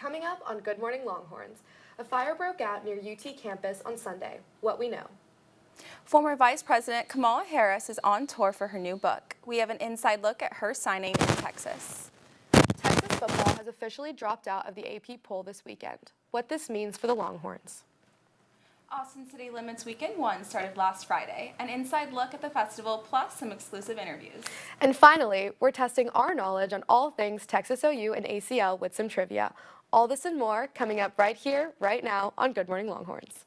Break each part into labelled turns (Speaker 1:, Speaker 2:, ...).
Speaker 1: Coming up on Good Morning Longhorns, a fire broke out near UT campus on Sunday. What we know.
Speaker 2: Former Vice President Kamala Harris is on tour for her new book. We have an inside look at her signing in Texas. Texas
Speaker 1: Football has officially dropped out of the AP poll this weekend. What this means for the Longhorns.
Speaker 2: Austin City Limits Weekend 1 started last Friday. An inside look at the festival plus some exclusive interviews.
Speaker 1: And finally, we're testing our knowledge on all things Texas OU and ACL with some trivia. All this and more coming up right here, right now on Good Morning Longhorns.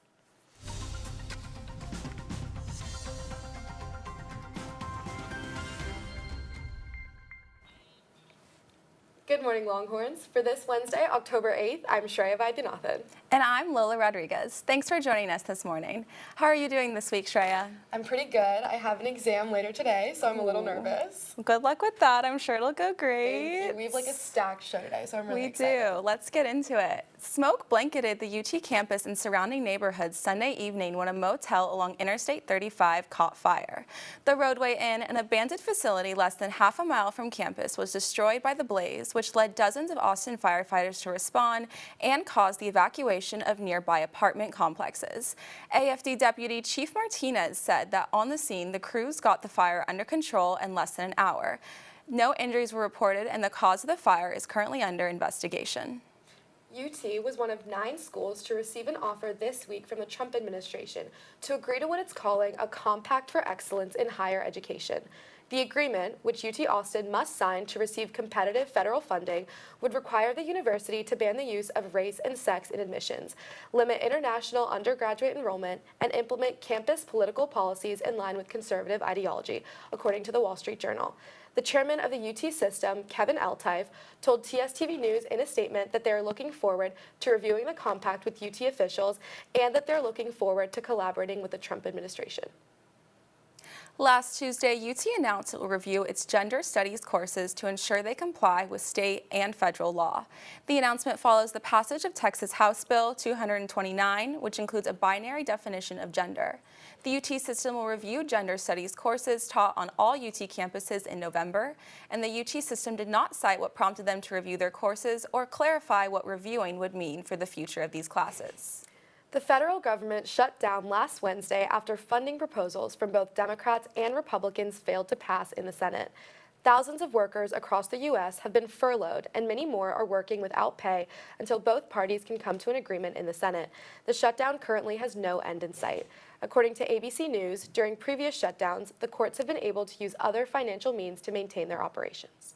Speaker 1: Good morning, Longhorns. For this Wednesday, October 8th, I'm Shreya Vaidhyanathan.
Speaker 2: And I'm Lola Rodriguez. Thanks for joining us this morning. How are you doing this week, Shreya?
Speaker 1: I'm pretty good. I have an exam later today, so I'm a little nervous.
Speaker 2: Good luck with that. I'm sure it'll go great.
Speaker 1: Thank you. We have like a stacked show today, so I'm really excited.
Speaker 2: We do. Let's get into it. Smoke blanketed the UT campus and surrounding neighborhoods Sunday evening when a motel along Interstate 35 caught fire. The Roadway Inn, an abandoned facility less than half a mile from campus, was destroyed by the blaze, which led dozens of Austin firefighters to respond and caused the evacuation of nearby apartment complexes. AFD Deputy Chief Martinez said that on the scene, the crews got the fire under control in less than an hour. No injuries were reported, and the cause of the fire is currently under investigation.
Speaker 1: UT was one of 9 schools to receive an offer this week from the Trump administration to agree to what it's calling a Compact for Excellence in Higher Education. The agreement, which UT Austin must sign to receive competitive federal funding, would require the university to ban the use of race and sex in admissions, limit international undergraduate enrollment, and implement campus political policies in line with conservative ideology, according to the Wall Street Journal. The chairman of the UT system, Kevin Eltife, told TSTV News in a statement that they're looking forward to reviewing the compact with UT officials and that they're looking forward to collaborating with the Trump administration.
Speaker 2: Last Tuesday, UT announced it will review its gender studies courses to ensure they comply with state and federal law. The announcement follows the passage of Texas House Bill 229, which includes a binary definition of gender. The UT system will review gender studies courses taught on all UT campuses in November, and the UT system did not cite what prompted them to review their courses or clarify what reviewing would mean for the future of these classes.
Speaker 1: The federal government shut down last Wednesday after funding proposals from both Democrats and Republicans failed to pass in the Senate. Thousands of workers across the U.S. have been furloughed, and many more are working without pay until both parties can come to an agreement in the Senate. The shutdown currently has no end in sight. According to ABC News, during previous shutdowns, the courts have been able to use other financial means to maintain their operations.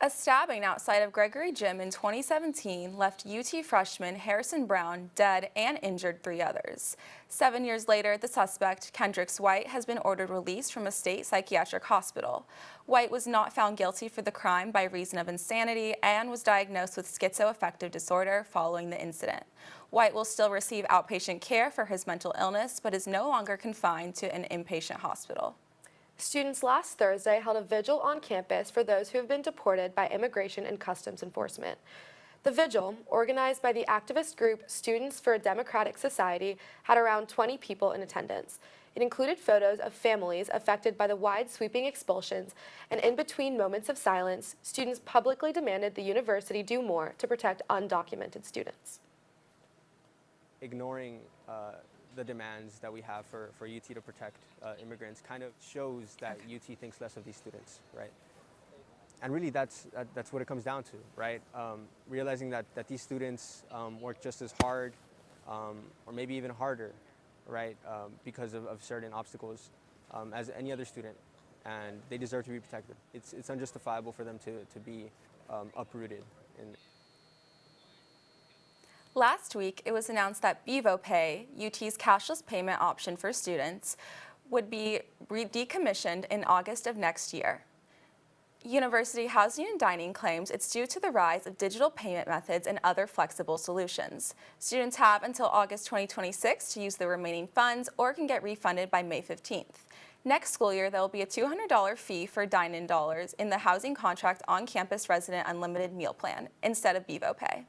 Speaker 2: A stabbing outside of Gregory Gym in 2017 left UT freshman Harrison Brown dead and injured 3 others. 7 years later, the suspect, Kendrix White, has been ordered released from a state psychiatric hospital. White was not found guilty for the crime by reason of insanity and was diagnosed with schizoaffective disorder following the incident. White will still receive outpatient care for his mental illness, but is no longer confined to an inpatient hospital.
Speaker 1: Students last Thursday held a vigil on campus for those who have been deported by Immigration and Customs Enforcement. The vigil, organized by the activist group Students for a Democratic Society, had around 20 people in attendance. It included photos of families affected by the wide sweeping expulsions, and in between moments of silence, students publicly demanded the university do more to protect undocumented students.
Speaker 3: Ignoring the demands that we have for UT to protect immigrants kind of shows that UT thinks less of these students, right? And really that's what it comes down to, right? Realizing that these students work just as hard or maybe even harder, right? Because of certain obstacles as any other student, and they deserve to be protected. It's unjustifiable for them to be uprooted.
Speaker 2: Last week, it was announced that Bevo Pay, UT's cashless payment option for students, would be decommissioned in August of next year. University Housing and Dining claims it's due to the rise of digital payment methods and other flexible solutions. Students have until August 2026 to use the remaining funds or can get refunded by May 15th. Next school year, there will be a $200 fee for dine-in dollars in the housing contract on-campus resident unlimited meal plan instead of Bevo Pay.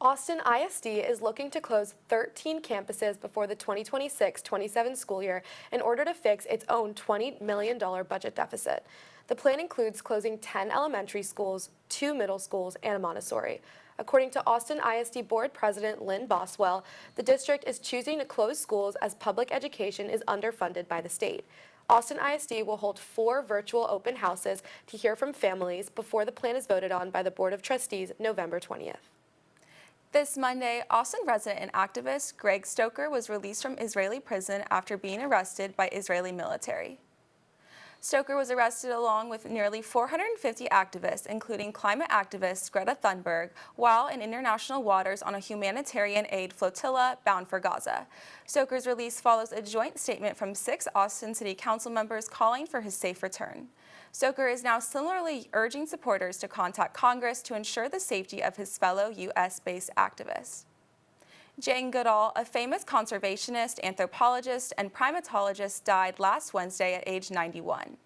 Speaker 1: Austin ISD is looking to close 13 campuses before the 2026-27 school year in order to fix its own $20 million budget deficit. The plan includes closing 10 elementary schools, 2 middle schools, and a Montessori. According to Austin ISD Board President Lynn Boswell, the district is choosing to close schools as public education is underfunded by the state. Austin ISD will hold 4 virtual open houses to hear from families before the plan is voted on by the Board of Trustees November 20th.
Speaker 2: This Monday, Austin resident and activist Greg Stoker was released from Israeli prison after being arrested by Israeli military. Stoker was arrested along with nearly 450 activists, including climate activist Greta Thunberg, while in international waters on a humanitarian aid flotilla bound for Gaza. Stoker's release follows a joint statement from 6 Austin City Council members calling for his safe return. Stoker is now similarly urging supporters to contact Congress to ensure the safety of his fellow U.S.-based activists. Jane Goodall, a famous conservationist, anthropologist, and primatologist, died last Wednesday at age 91.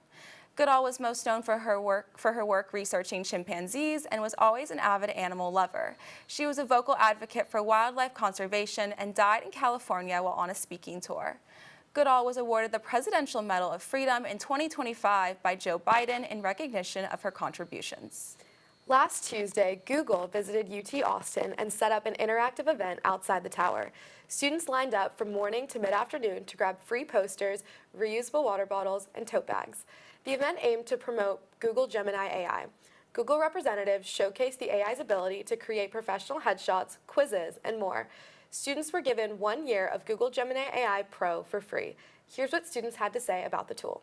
Speaker 2: Goodall was most known for her work researching chimpanzees and was always an avid animal lover. She was a vocal advocate for wildlife conservation and died in California while on a speaking tour. Goodall was awarded the Presidential Medal of Freedom in 2025 by Joe Biden in recognition of her contributions.
Speaker 1: Last Tuesday, Google visited UT Austin and set up an interactive event outside the tower. Students lined up from morning to mid-afternoon to grab free posters, reusable water bottles, and tote bags. The event aimed to promote Google Gemini AI. Google representatives showcased the AI's ability to create professional headshots, quizzes, and more. Students were given 1 year of Google Gemini AI Pro for free. Here's what students had to say about the tool.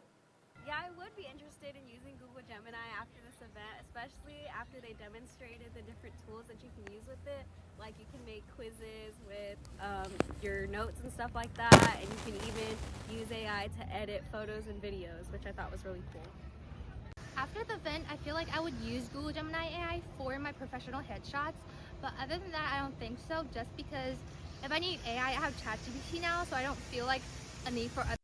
Speaker 4: Yeah, I would be interested in using Google Gemini after this event, especially after they demonstrated the different tools that you can use with it. Like you can make quizzes with your notes and stuff like that, and you can even use AI to edit photos and videos, which I thought was really cool.
Speaker 5: After the event, I feel like I would use Google Gemini AI for my professional headshots, but other than that, I don't think so, just because if I need AI, I have ChatGPT now, so I don't feel like a need for other.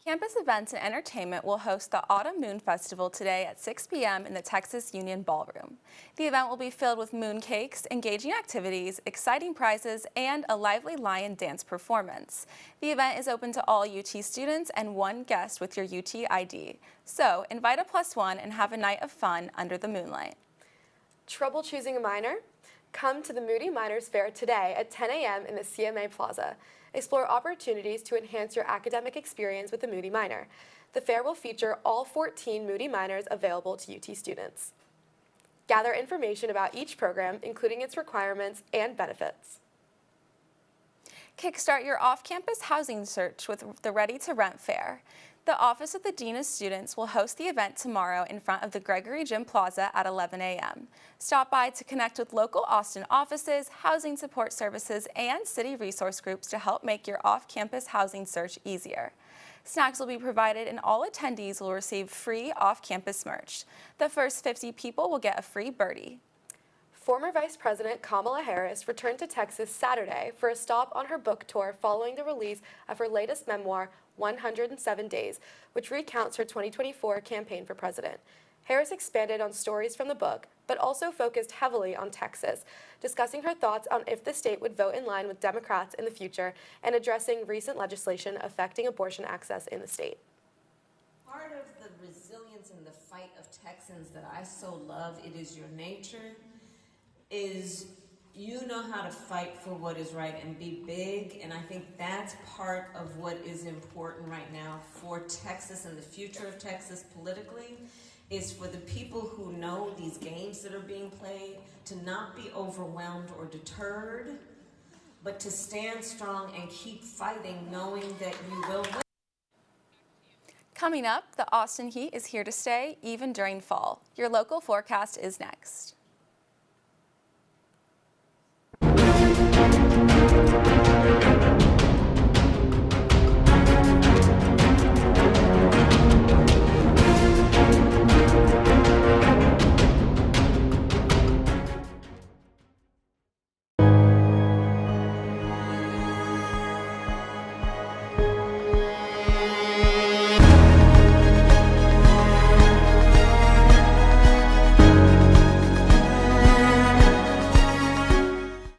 Speaker 2: Campus Events and Entertainment will host the Autumn Moon Festival today at 6 p.m. in the Texas Union Ballroom. The event will be filled with moon cakes, engaging activities, exciting prizes, and a lively lion dance performance. The event is open to all UT students and 1 guest with your UT ID. So invite a +1 and have a night of fun under the moonlight.
Speaker 1: Trouble choosing a minor? Come to the Moody Miners Fair today at 10 a.m. in the CMA Plaza. Explore opportunities to enhance your academic experience with the Moody Minor. The fair will feature all 14 Moody Minors available to UT students. Gather information about each program, including its requirements and benefits.
Speaker 2: Kickstart your off-campus housing search with the Ready to Rent Fair. The Office of the Dean of Students will host the event tomorrow in front of the Gregory Gym Plaza at 11 a.m. Stop by to connect with local Austin offices, housing support services, and city resource groups to help make your off-campus housing search easier. Snacks will be provided and all attendees will receive free off-campus merch. The first 50 people will get a free birdie.
Speaker 1: Former Vice President Kamala Harris returned to Texas Saturday for a stop on her book tour following the release of her latest memoir, 107 Days, which recounts her 2024 campaign for president. Harris expanded on stories from the book, but also focused heavily on Texas, discussing her thoughts on if the state would vote in line with Democrats in the future and addressing recent legislation affecting abortion access in the state.
Speaker 6: Part of the resilience and the fight of Texans that I so love, it is your nature, is you know how to fight for what is right and be big, and I think that's part of what is important right now for Texas and the future of Texas politically, is for the people who know these games that are being played to not be overwhelmed or deterred, but to stand strong and keep fighting, knowing that you will win.
Speaker 2: Coming up, the Austin heat is here to stay even during fall. Your local forecast is next.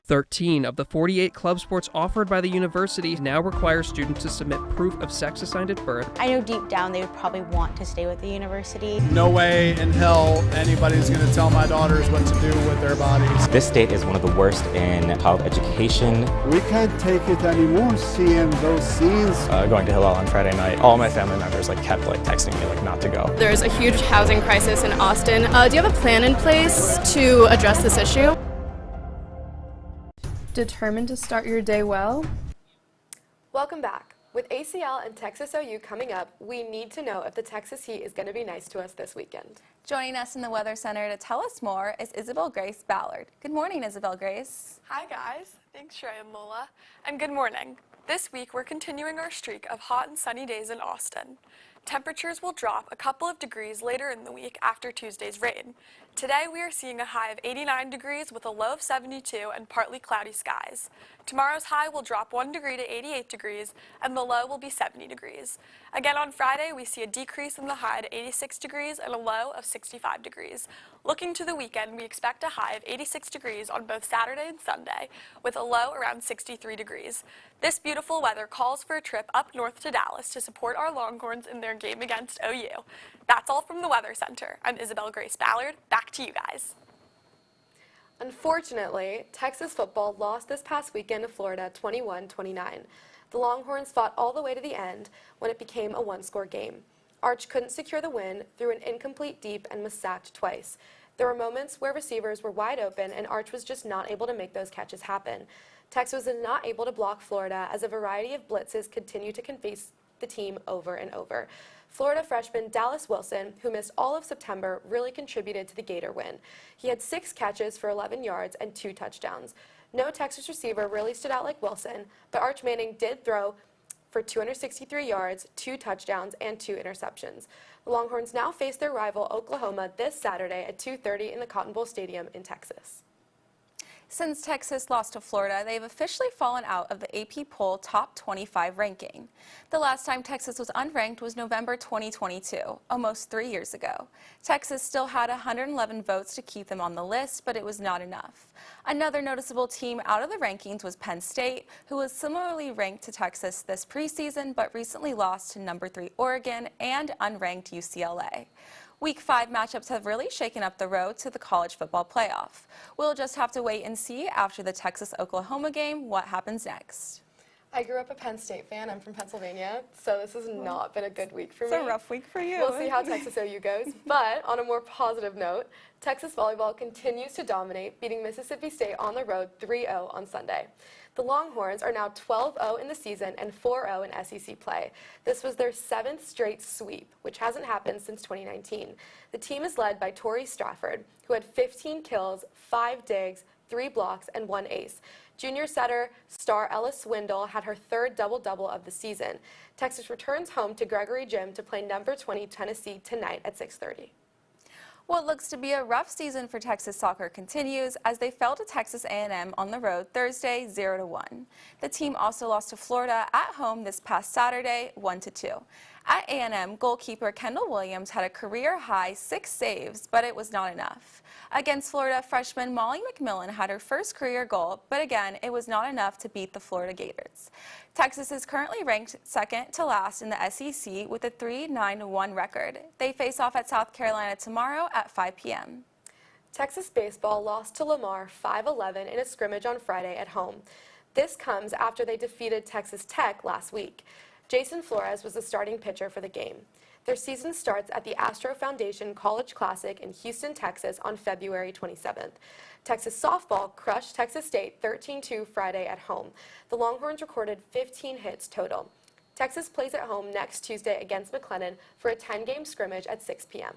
Speaker 7: 13 of the 48 club sports offered by the university now require students to submit proof of sex assigned at birth.
Speaker 8: I know deep down they would probably want to stay with the university.
Speaker 9: No way in hell anybody's going to tell my daughters what to do with their bodies.
Speaker 10: This state is one of the worst in child education.
Speaker 11: We can't take it anymore seeing those scenes.
Speaker 12: Going to Hillel on Friday night, all my family members kept texting me not to go.
Speaker 13: There's a huge housing crisis in Austin. Do you have a plan in place to address this issue?
Speaker 14: Determined to start your day well?
Speaker 1: Welcome back. With ACL and Texas OU coming up, we need to know if the Texas Heat is going to be nice to us this weekend.
Speaker 2: Joining us in the Weather Center to tell us more is Isabel Grace Ballard. Good morning, Isabel Grace.
Speaker 15: Hi guys, thanks Shreya and Lola, and good morning. This week we're continuing our streak of hot and sunny days in Austin. Temperatures will drop a couple of degrees later in the week after Tuesday's rain. Today we are seeing a high of 89 degrees with a low of 72 and partly cloudy skies. Tomorrow's high will drop 1 degree to 88 degrees and the low will be 70 degrees. Again on Friday we see a decrease in the high to 86 degrees and a low of 65 degrees. Looking to the weekend, we expect a high of 86 degrees on both Saturday and Sunday with a low around 63 degrees. This beautiful weather calls for a trip up north to Dallas to support our Longhorns in their game against OU. That's all from the Weather Center. I'm Isabel Grace Ballard. Back to you guys.
Speaker 1: Unfortunately, Texas football lost this past weekend to Florida 21-29. The Longhorns fought all the way to the end when it became a one-score game. Arch couldn't secure the win through an incomplete deep and was sacked twice. There were moments where receivers were wide open and Arch was just not able to make those catches happen. Texas was not able to block Florida as a variety of blitzes continued to confuse the team over and over. Florida freshman Dallas Wilson, who missed all of September, really contributed to the Gator win. He had 6 catches for 11 yards and 2 touchdowns. No Texas receiver really stood out like Wilson, but Arch Manning did throw for 263 yards, 2 touchdowns, and 2 interceptions. The Longhorns now face their rival Oklahoma this Saturday at 2:30 in the Cotton Bowl Stadium in Texas.
Speaker 2: Since Texas lost to Florida, they've officially fallen out of the AP poll top 25 ranking. The last time Texas was unranked was November 2022, almost 3 years ago. Texas still had 111 votes to keep them on the list, but it was not enough. Another noticeable team out of the rankings was Penn State, who was similarly ranked to Texas this preseason, but recently lost to number 3 Oregon and unranked UCLA. Week 5 matchups have really shaken up the road to the college football playoff. We'll just have to wait and see after the Texas-Oklahoma game what happens next.
Speaker 1: I grew up a Penn State fan. I'm from Pennsylvania, so this has not been a good week for me.
Speaker 2: It's a rough week for you.
Speaker 1: We'll see how Texas OU goes. But on a more positive note, Texas volleyball continues to dominate, beating Mississippi State on the road 3-0 on Sunday. The Longhorns are now 12-0 in the season and 4-0 in SEC play. This was their 7th straight sweep, which hasn't happened since 2019. The team is led by Tori Strafford, who had 15 kills, 5 digs, 3 blocks, and 1 ace. Junior setter star Ella Swindle had her 3rd double-double of the season. Texas returns home to Gregory Gym to play number 20 Tennessee tonight at 6:30.
Speaker 2: What looks to be a rough season for Texas soccer continues as they fell to Texas A&M on the road Thursday 0-1. The team also lost to Florida at home this past Saturday 1-2. At A&M, goalkeeper Kendall Williams had a career-high 6 saves, but it was not enough. Against Florida, freshman Molly McMillan had her first career goal, but again, it was not enough to beat the Florida Gators. Texas is currently ranked second to last in the SEC with a 3-9-1 record. They face off at South Carolina tomorrow at 5 p.m.
Speaker 1: Texas baseball lost to Lamar 5-11 in a scrimmage on Friday at home. This comes after they defeated Texas Tech last week. Jason Flores was the starting pitcher for the game. Their season starts at the Astro Foundation College Classic in Houston, Texas on February 27th. Texas softball crushed Texas State 13-2 Friday at home. The Longhorns recorded 15 hits total. Texas plays at home next Tuesday against McLennan for a 10-game scrimmage at 6 p.m.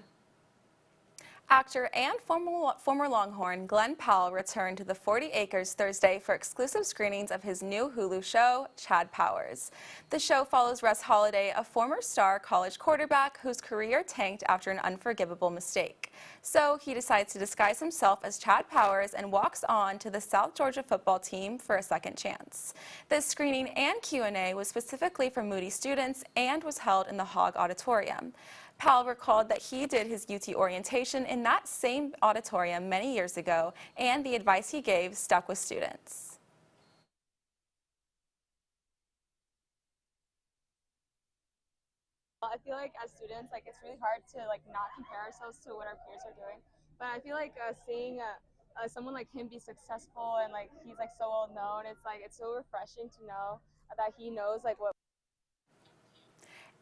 Speaker 2: Actor and former Longhorn Glenn Powell returned to the 40 Acres Thursday for exclusive screenings of his new Hulu show, Chad Powers. The show follows Russ Holliday, a former star college quarterback whose career tanked after an unforgivable mistake. So he decides to disguise himself as Chad Powers and walks on to the South Georgia football team for a second chance. This screening and Q&A was specifically for Moody students and was held in the Hogg Auditorium. Powell recalled that he did his UT orientation in that same auditorium many years ago, and the advice he gave stuck with students.
Speaker 16: I feel like as students, it's really hard to not compare ourselves to what our peers are doing. But I feel like seeing someone like him be successful and he's so well known, it's so refreshing to know that he knows what.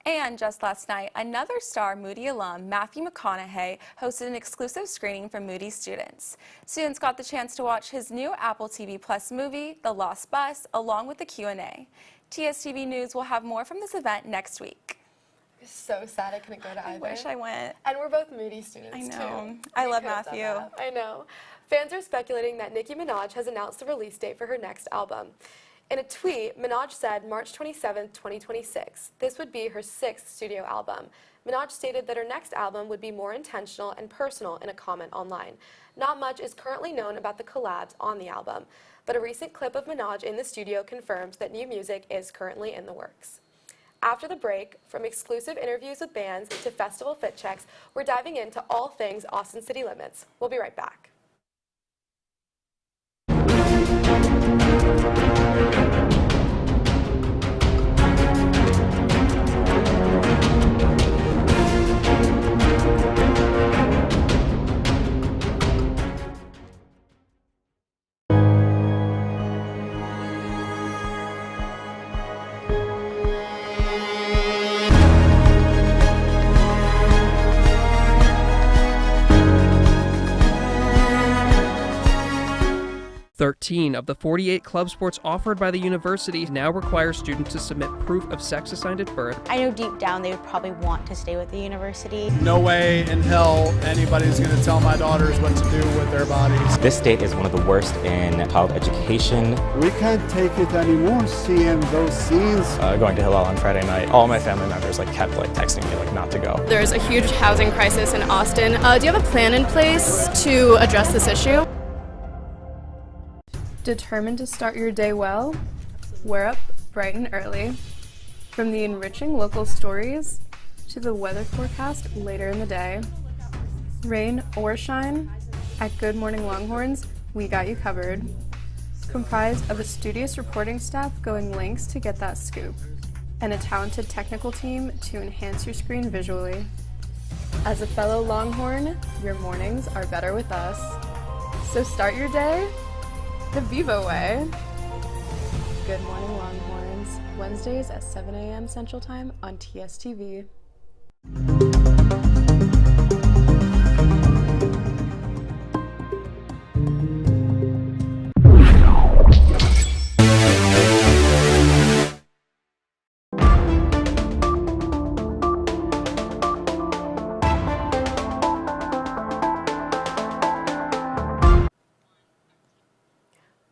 Speaker 2: And just last night, another star Moody alum, Matthew McConaughey, hosted an exclusive screening for Moody students. Students got the chance to watch his new Apple TV Plus movie, The Lost Bus, along with the Q&A. TSTV News will have more from this event next week.
Speaker 1: So sad I couldn't go to either.
Speaker 2: I wish I went.
Speaker 1: And we're both Moody students,
Speaker 2: I know.
Speaker 1: too.
Speaker 2: I love Matthew.
Speaker 1: I know. Fans are speculating that Nicki Minaj has announced the release date for her next album. In a tweet, Minaj said March 27, 2026. This would be her 6th studio album. Minaj stated that her next album would be more intentional and personal in a comment online. Not much is currently known about the collabs on the album, but a recent clip of Minaj in the studio confirms that new music is currently in the works. After the break, from exclusive interviews with bands to festival fit checks, we're diving into all things Austin City Limits. We'll be right back.
Speaker 7: Thirteen of the 48 club sports offered by the university now require students to submit proof of sex assigned at birth.
Speaker 8: I know deep down they would probably want to stay with the university.
Speaker 9: No way in hell anybody's going to tell my daughters what to do with their bodies.
Speaker 10: This state is one of the worst in child education.
Speaker 11: We can't take it anymore seeing those scenes.
Speaker 12: Going to Hillel on Friday night, all my family members kept texting me not to go.
Speaker 13: There's a huge housing crisis in Austin. Do you have a plan in place to address this issue?
Speaker 14: Determined to start your day well? We're up bright and early. From the enriching local stories to the weather forecast later in the day. Rain or shine, at Good Morning Longhorns, we got you covered. Comprised of a studious reporting staff going lengths to get that scoop, and a talented technical team to enhance your screen visually. As a fellow Longhorn, your mornings are better with us. So start your day the Vivo way. Good Morning Longhorns, Wednesdays at 7 a.m. Central Time on TSTV.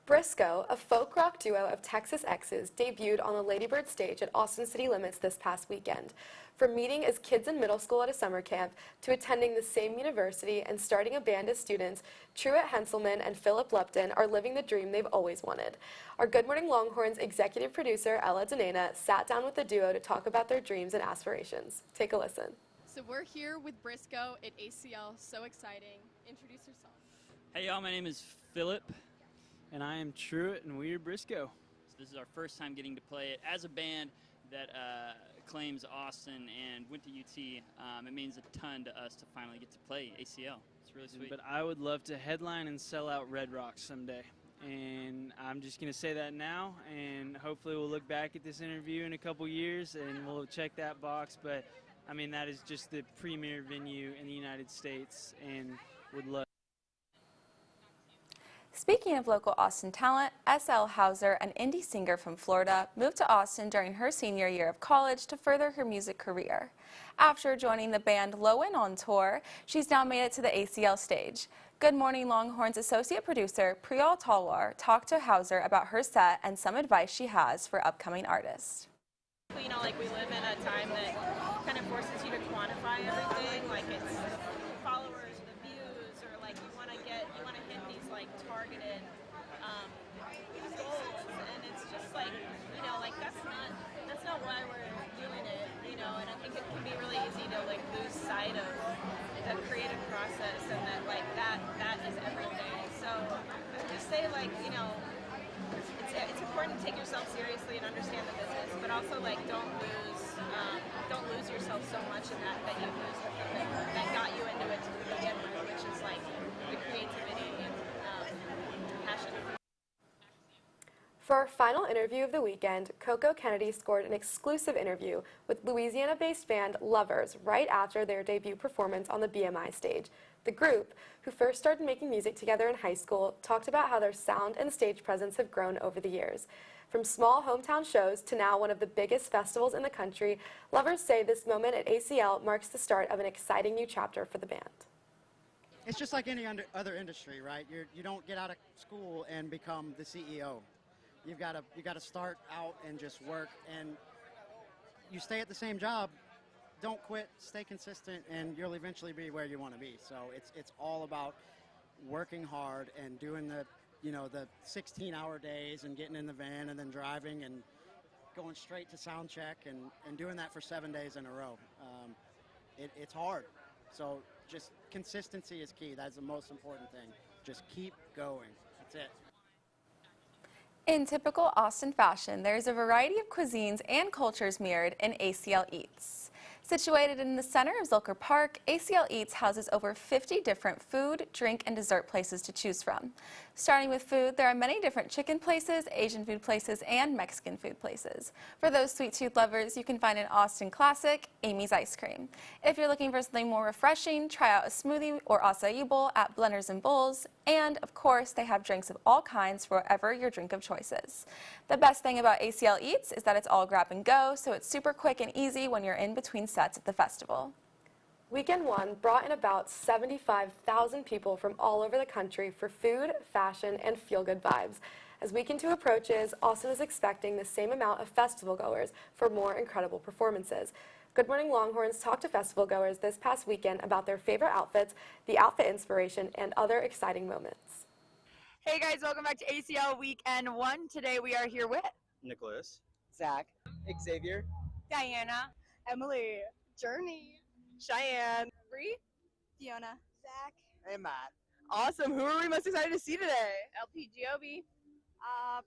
Speaker 1: Briscoe, a folk rock duo of Texas X's, debuted on the Lady Bird stage at Austin City Limits this past weekend. From meeting as kids in middle school at a summer camp to attending the same university and starting a band as students, Truett Henselman and Philip Lupton are living the dream they've always wanted. Our Good Morning Longhorns executive producer, Ella Donena, sat down with the duo to talk about their dreams and aspirations. Take a listen.
Speaker 17: So we're here with Briscoe at ACL. So exciting. Introduce yourself.
Speaker 18: Hey y'all, my name is Philip. And I am Truett, and we're Briscoe.
Speaker 19: So this is our first time getting to play it as a band that claims Austin and went to UT. It means a ton to us to finally get to play ACL. It's really sweet.
Speaker 18: But I would love to headline and sell out Red Rocks someday. And I'm just going to say that now, and hopefully we'll look back at this interview in a couple years and we'll check that box. But, I mean, that is just the premier venue in the United States, and would love.
Speaker 2: Speaking of local Austin talent, S.L. Hauser, an indie singer from Florida, moved to Austin during her senior year of college to further her music career. After joining the band Lowen on tour, she's now made it to the ACL stage. Good Morning Longhorns associate producer Priyal Talwar talked to Hauser about her set and some advice she has for upcoming artists.
Speaker 20: You know, we live in a time that kind of forces you to quantify everything, it's followers, the views, or you want to hit these targeted goals, and it's just like, you know, like that's not why we're doing it, you know. And I think it can be really easy to like lose sight of the creative process, and that like that is everything. So just say like, you know, it's important to take yourself seriously and understand the business, but also like don't lose yourself so much in that you lose the thing that got you into it to begin with, which is like the creativity and passion.
Speaker 1: For our final interview of the weekend, Coco Kennedy scored an exclusive interview with Louisiana-based band Lovers right after their debut performance on the BMI stage. The group, who first started making music together in high school, talked about how their sound and stage presence have grown over the years. From small hometown shows to now one of the biggest festivals in the country, Lovers say this moment at ACL marks the start of an exciting new chapter for the band.
Speaker 21: It's just like any other industry, right? You don't get out of school and become the CEO. You got to start out and just work, and you stay at the same job. Don't quit, stay consistent, and you'll eventually be where you want to be. So it's all about working hard and doing the 16-hour days and getting in the van and then driving and going straight to sound check and doing that for 7 days in a row. It's hard. So just consistency is key. That's the most important thing. Just keep going. That's it.
Speaker 2: In typical Austin fashion, there is a variety of cuisines and cultures mirrored in ACL Eats. Situated in the center of Zilker Park, ACL Eats houses over 50 different food, drink, and dessert places to choose from. Starting with food, there are many different chicken places, Asian food places, and Mexican food places. For those sweet tooth lovers, you can find an Austin classic, Amy's Ice Cream. If you're looking for something more refreshing, try out a smoothie or acai bowl at Blenders and Bowls. And, of course, they have drinks of all kinds for whatever your drink of choice is. The best thing about ACL Eats is that it's all grab and go, so it's super quick and easy when you're in between sets at the festival.
Speaker 1: Weekend 1 brought in about 75,000 people from all over the country for food, fashion, and feel-good vibes. As Weekend 2 approaches, Austin is expecting the same amount of festival goers for more incredible performances. Good Morning Longhorns talked to festival goers this past weekend about their favorite outfits, the outfit inspiration, and other exciting moments.
Speaker 22: Hey guys, welcome back to ACL Weekend 1. Today we are here with
Speaker 23: Nicholas,
Speaker 22: Zach,
Speaker 23: Xavier,
Speaker 22: Diana, Emily, Journey, Cheyenne, Bree, Fiona, Zach,
Speaker 23: and Matt.
Speaker 22: Awesome. Who are we most excited to see today?
Speaker 16: LPGOB.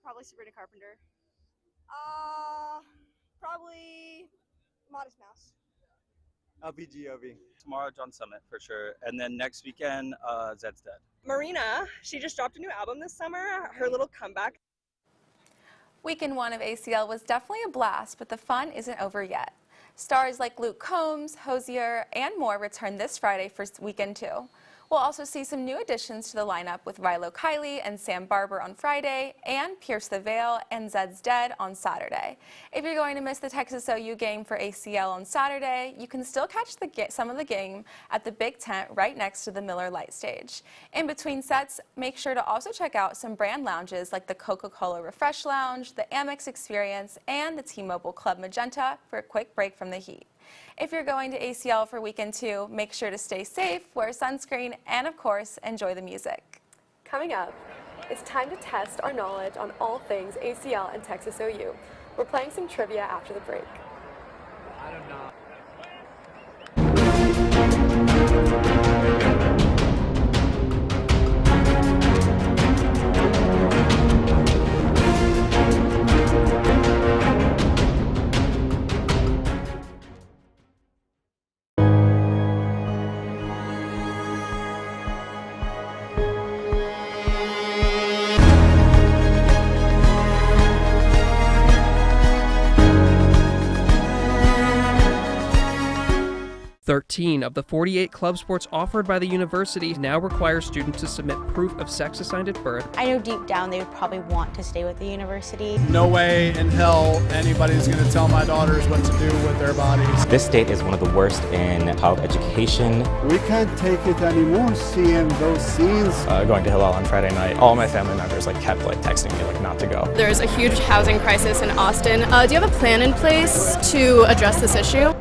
Speaker 22: Probably Sabrina Carpenter.
Speaker 16: Probably Modest Mouse.
Speaker 23: LPGOB. Tomorrow, John Summit for sure. And then next weekend, Zed's Dead.
Speaker 22: Marina, she just dropped a new album this summer, her little comeback.
Speaker 2: Weekend 1 of ACL was definitely a blast, but the fun isn't over yet. Stars like Luke Combs, Hosier, and more return this Friday for Weekend 2. We'll also see some new additions to the lineup with Rilo Kiley and Sam Barber on Friday, and Pierce the Veil and Zed's Dead on Saturday. If you're going to miss the Texas OU game for ACL on Saturday, you can still catch some of the game at the big tent right next to the Miller Lite stage. In between sets, make sure to also check out some brand lounges like the Coca-Cola Refresh Lounge, the Amex Experience, and the T-Mobile Club Magenta for a quick break from the heat. If you're going to ACL for Weekend 2, make sure to stay safe, wear sunscreen, and of course, enjoy the music.
Speaker 1: Coming up, it's time to test our knowledge on all things ACL and Texas OU. We're playing some trivia after the break.
Speaker 23: I don't know.
Speaker 7: Thirteen of the 48 club sports offered by the university now require students to submit proof of sex assigned at birth.
Speaker 8: I know deep down they would probably want to stay with the university.
Speaker 9: No way in hell anybody's going to tell my daughters what to do with their bodies.
Speaker 10: This state is one of the worst in child education.
Speaker 11: We can't take it anymore seeing those scenes.
Speaker 12: Going to Hillel on Friday night, all my family members kept texting me not to go.
Speaker 13: There's a huge housing crisis in Austin. Do you have a plan in place to address this issue?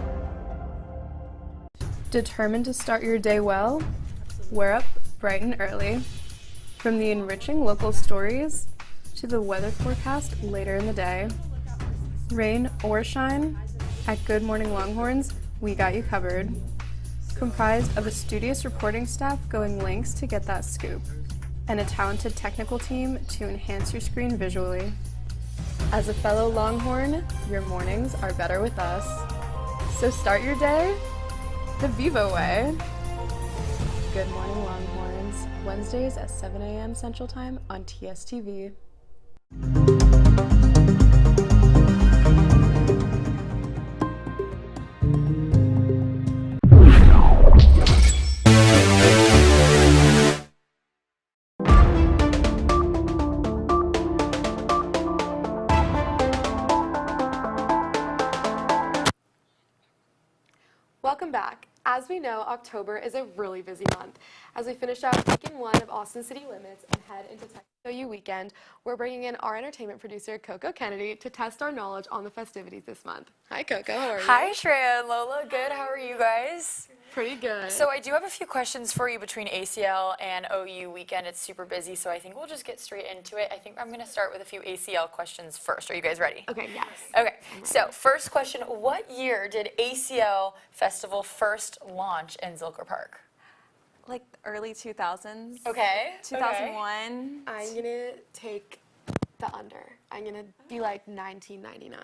Speaker 14: Determined to start your day well? We're up bright and early. From the enriching local stories to the weather forecast later in the day. Rain or shine, at Good Morning Longhorns, we got you covered. Comprised of a studious reporting staff going lengths to get that scoop, and a talented technical team to enhance your screen visually. As a fellow Longhorn, your mornings are better with us. So start your day the Vivo way. Good Morning Longhorns, Wednesdays at 7 a.m. Central Time on TSTV.
Speaker 1: Welcome back. As we know, October is a really busy month. As we finish out weekend 1 of Austin City Limits and head into Texas OU weekend, we're bringing in our entertainment producer, Coco Kennedy, to test our knowledge on the festivities this month. Hi, Coco. How are you?
Speaker 3: Hi, Shreya and Lola. Good. How are you guys?
Speaker 1: Pretty good.
Speaker 3: So I do have a few questions for you between ACL and OU weekend. It's super busy, so I think we'll just get straight into it. I think I'm going to start with a few ACL questions first. Are you guys ready?
Speaker 1: Okay, yes.
Speaker 3: Okay, so first question, what year did ACL Festival first launch in Zilker Park?
Speaker 2: Like early 2000s.
Speaker 3: Okay.
Speaker 2: 2001.
Speaker 1: I'm going to take the under. I'm going to be like 1999.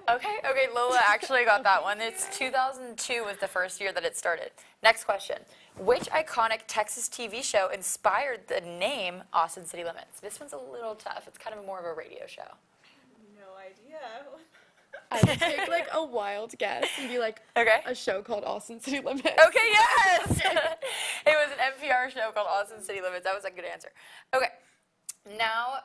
Speaker 3: Okay, Lola actually got that one. It's 2002 was the first year that it started. Next question. Which iconic Texas TV show inspired the name Austin City Limits? This one's a little tough. It's kind of more of a radio show.
Speaker 20: No idea.
Speaker 1: I would take like a wild guess and be like a show called Austin City Limits.
Speaker 3: Okay, yes! It was an NPR show called Austin City Limits. That was a good answer. Okay. Now,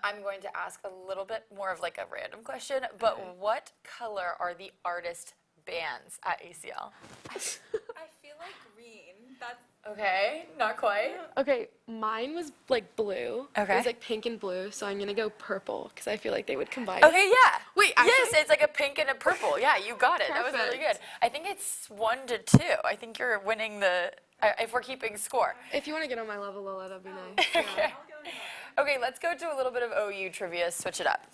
Speaker 3: I'm going to ask a little bit more of like a random question, but what color are the artist bands at ACL?
Speaker 20: I feel like green. That's
Speaker 3: okay, not quite.
Speaker 1: Okay, mine was like blue.
Speaker 3: Okay.
Speaker 1: It was like pink and blue, so I'm gonna go purple because I feel like they would combine.
Speaker 3: Okay, yeah.
Speaker 1: Wait,
Speaker 3: yes, it's like a pink and a purple. Yeah, you got it. That was really good. I think it's 1-2. I think you're winning the. If we're keeping score.
Speaker 1: If you want to get on my level, Lola, that'd be nice. Yeah.
Speaker 3: Okay, let's go to a little bit of OU trivia, switch it up.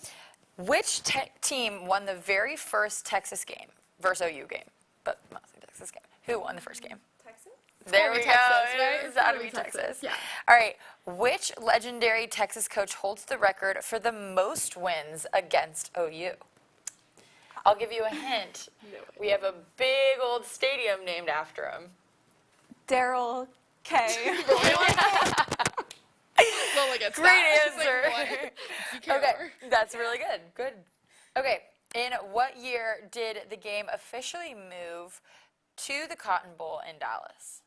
Speaker 3: Which team won the very first Texas game versus OU game? But mostly Texas game. Who won the first game?
Speaker 20: Texas?
Speaker 3: There we go.
Speaker 1: Right?
Speaker 3: It's got to be Texas.
Speaker 1: Yeah.
Speaker 3: All right, which legendary Texas coach holds the record for the most wins against OU? I'll give you a hint. We have a big old stadium named after him.
Speaker 2: Daryl K.
Speaker 1: Lola gets
Speaker 3: Great answer. Okay, that's really good. Good. Okay, in what year did the game officially move to the Cotton Bowl in Dallas?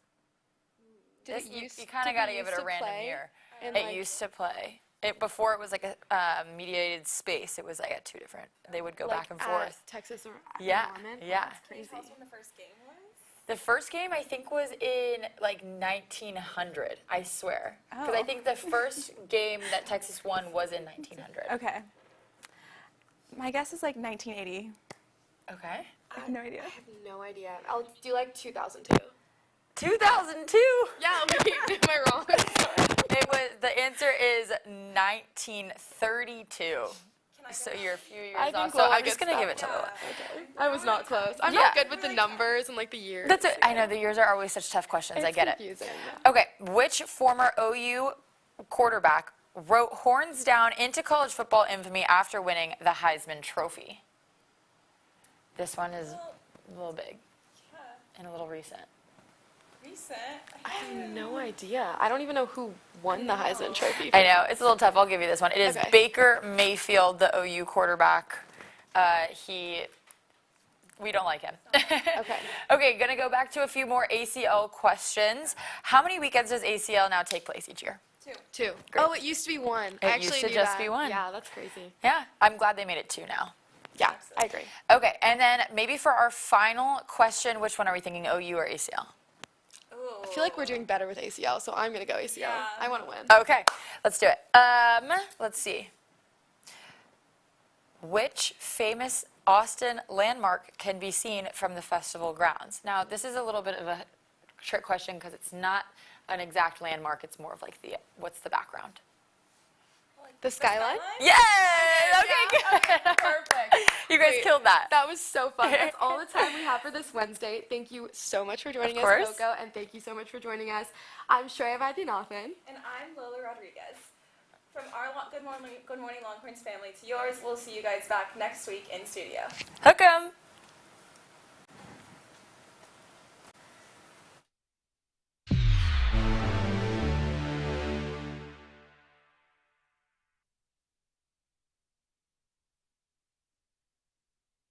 Speaker 3: You kind of got to give it a random year. It used to play. Before it was like a mediated space. It was like at two different. They would go back and forth.
Speaker 1: Texas or
Speaker 3: yeah.
Speaker 20: That's crazy. Can you tell us when the first game was?
Speaker 3: The first game, I think, was in, like, 1900, I swear. Because I think the first game that Texas won was in 1900.
Speaker 2: Okay. My guess is, like, 1980.
Speaker 3: Okay.
Speaker 2: I have no idea.
Speaker 1: I have no idea. I'll do, like, 2002.
Speaker 3: 2002?
Speaker 1: Yeah, wait, am I wrong?
Speaker 3: The answer is 1932. So you're a few years off. So I'm just going to give it to Lola.
Speaker 1: Okay. I was not close. I'm not good with the numbers and like the years.
Speaker 3: That's it. I know the years are always such tough questions.
Speaker 1: It's
Speaker 3: I get
Speaker 1: confusing,
Speaker 3: it.
Speaker 1: yeah.
Speaker 3: Okay. Which former OU quarterback wrote horns down into college football infamy after winning the Heisman Trophy? This one is a little big and a little recent.
Speaker 1: I have no idea. I don't even know who won the Heisman Trophy.
Speaker 3: I know. It's a little tough. I'll give you this one. It is Baker Mayfield, the OU quarterback. We don't like him. Okay, going to go back to a few more ACL questions. How many weekends does ACL now take place each year?
Speaker 1: Two.
Speaker 3: Great.
Speaker 1: Oh, it used to be one.
Speaker 3: It used to just be one.
Speaker 1: Yeah, that's crazy.
Speaker 3: Yeah, I'm glad they made it 2 now.
Speaker 1: Yeah, I agree.
Speaker 3: Okay, and then maybe for our final question, which one are we thinking, OU or ACL?
Speaker 1: I feel like we're doing better with ACL, so I'm going to go ACL. Yeah. I want to win.
Speaker 3: Okay, let's do it. Let's see. Which famous Austin landmark can be seen from the festival grounds? Now, this is a little bit of a trick question because it's not an exact landmark. It's more of like what's the background?
Speaker 1: The skyline?
Speaker 3: Yay! Okay, good.
Speaker 1: Perfect.
Speaker 3: You guys killed that.
Speaker 1: That was so fun. That's all the time we have for this Wednesday. Thank you so much for joining us,
Speaker 3: course.
Speaker 1: Coco, and thank you so much for joining us. I'm Shreya Vaidhyanathan.
Speaker 2: And I'm Lola Rodriguez. From our Good Morning Longhorns family to yours, we'll see you guys back next week in studio.
Speaker 3: Hook 'em!